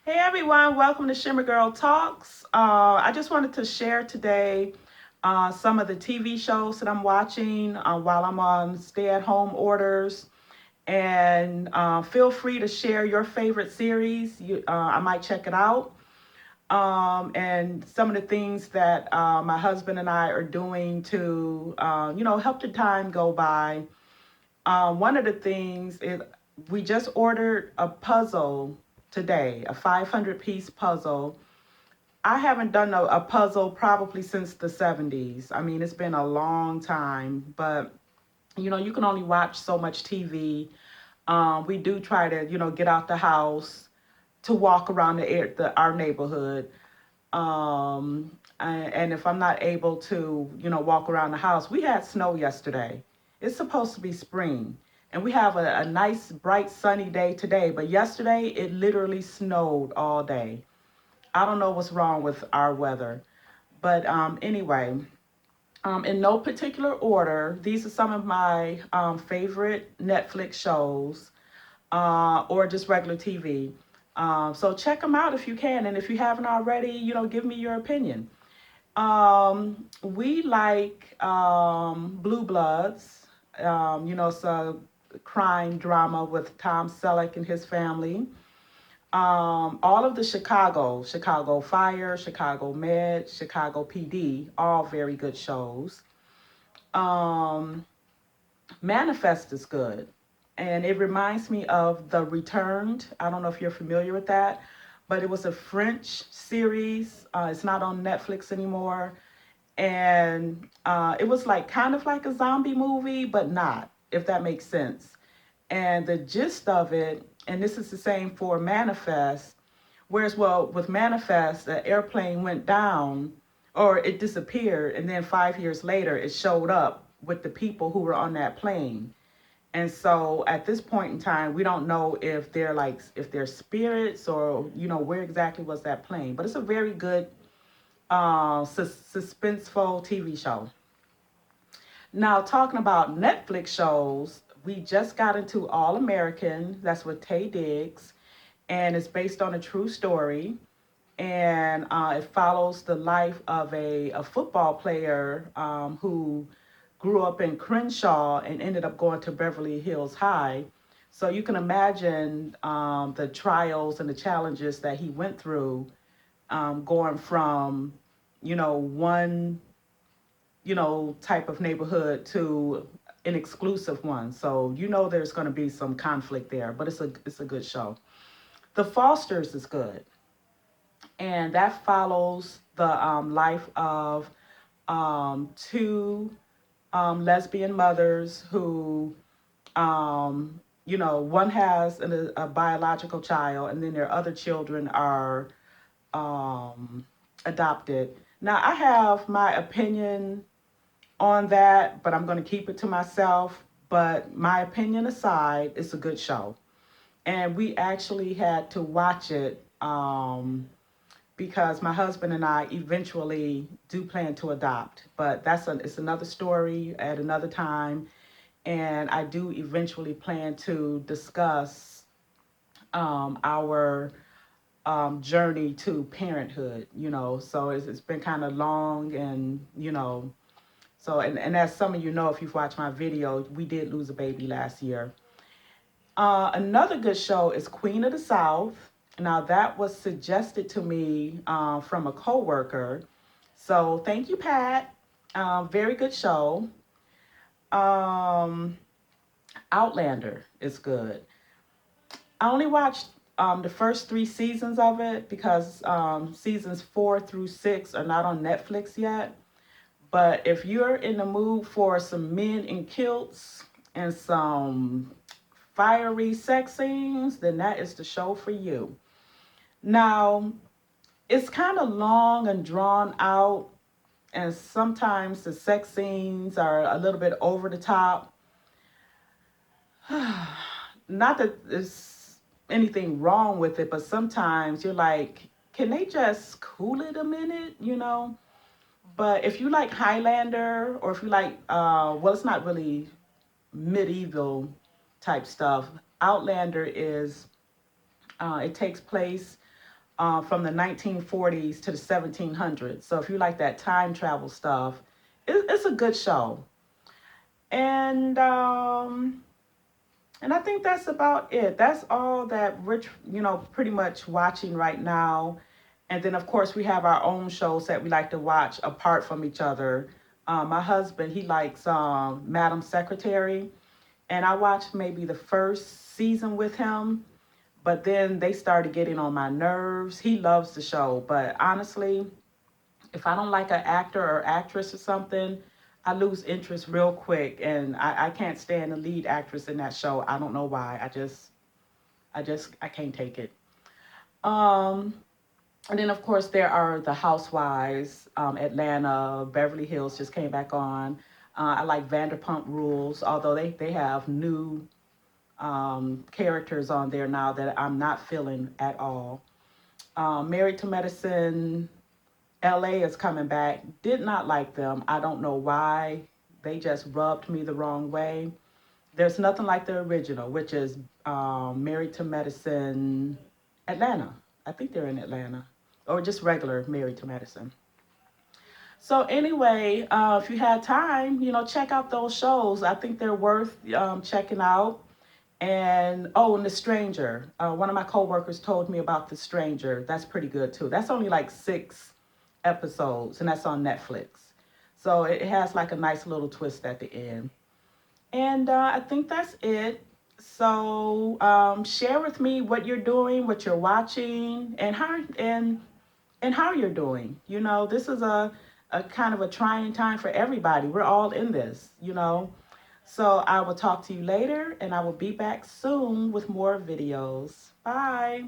Hey everyone, welcome to Shimmer Girl Talks. I just wanted to share today some of the TV shows that I'm watching while I'm on stay at home orders. And feel free to share your favorite series. I might check it out. And some of the things that my husband and I are doing to, help the time go by. One of the things is we just ordered a puzzle today, a 500-piece puzzle. I haven't done a puzzle probably since the 70s. I mean, it's been a long time, but you can only watch so much TV. We do try to, get out the house to walk around our neighborhood. And if I'm not able to, walk around the house, we had snow yesterday. It's supposed to be spring. And we have a nice, bright, sunny day today. But yesterday, it literally snowed all day. I don't know what's wrong with our weather. But anyway, in no particular order, these are some of my favorite Netflix shows or just regular TV. So check them out if you can. And if you haven't already, give me your opinion. We like Blue Bloods. It's a crime drama with Tom Selleck and his family. All of the Chicago Fire, Chicago Med, Chicago PD, all very good shows. Um, Manifest is good. And it reminds me of The Returned. I don't know if you're familiar with that, but it was a French series. It's not on Netflix anymore. And it was like kind of like a zombie movie, but not, if that makes sense. And the gist of it, and this is the same for Manifest, whereas, well, with Manifest, the airplane went down or it disappeared, and then 5 years later, it showed up with the people who were on that plane. And so at this point in time, we don't know if they're spirits or where exactly was that plane. But it's a very good suspenseful TV show. Now, talking about Netflix shows, we just got into All American. That's with Tay Diggs, and it's based on a true story. And it follows the life of a football player who grew up in Crenshaw and ended up going to Beverly Hills High. So you can imagine the trials and the challenges that he went through going from, one type of neighborhood to an exclusive one. So there's going to be some conflict there, but it's a good show. The Fosters is good, and that follows the life of two lesbian mothers who, one has a biological child, and then their other children are um, adopted. Now, I have my opinion on that, but I'm going to keep it to myself. But my opinion aside, it's a good show. And we actually had to watch it because my husband and I eventually do plan to adopt. But it's another story at another time. And I do eventually plan to discuss our journey to parenthood, So it's been kind of long and, so, and as some of you know, if you've watched my video, we did lose a baby last year. Another good show is Queen of the South. Now, that was suggested to me from a coworker. So, thank you, Pat. Very good show. Um, Outlander is good. I only watched the first 3 seasons of it because seasons 4 through 6 are not on Netflix yet. But if you're in the mood for some men in kilts and some fiery sex scenes, then that is the show for you. Now, it's kind of long and drawn out, and sometimes the sex scenes are a little bit over the top. Not that there's anything wrong with it, but sometimes you're like, can they just cool it a minute? But if you like Highlander, or if you like, well, it's not really medieval type stuff. Outlander is, it takes place from the 1940s to the 1700s. So if you like that time travel stuff, it's a good show. And and I think that's about it. That's all that we're, pretty much watching right now. And then, of course, we have our own shows that we like to watch apart from each other. My husband, he likes Madam Secretary. And I watched maybe the first season with him, but then they started getting on my nerves. He loves the show, but honestly, if I don't like an actor or actress or something, I lose interest real quick, and I can't stand the lead actress in that show. I don't know why. I can't take it. Um, and then of course there are the Housewives, Atlanta, Beverly Hills just came back on. I like Vanderpump Rules, although they have new characters on there now that I'm not feeling at all. Married to Medicine, LA is coming back. Did not like them. I don't know why. They just rubbed me the wrong way. There's nothing like the original, which is Married to Medicine Atlanta. I think they're in Atlanta. Or just regular Married to Medicine. So anyway, if you had time, check out those shows. I think they're worth checking out. And oh, and The Stranger. One of my coworkers told me about The Stranger. That's pretty good too. That's only like 6 episodes, and that's on Netflix. So it has like a nice little twist at the end. And I think that's it. So share with me what you're doing, what you're watching, and how you're doing. This is a kind of a trying time for everybody. We're all in this. So I will talk to you later, and I will be back soon with more videos. Bye.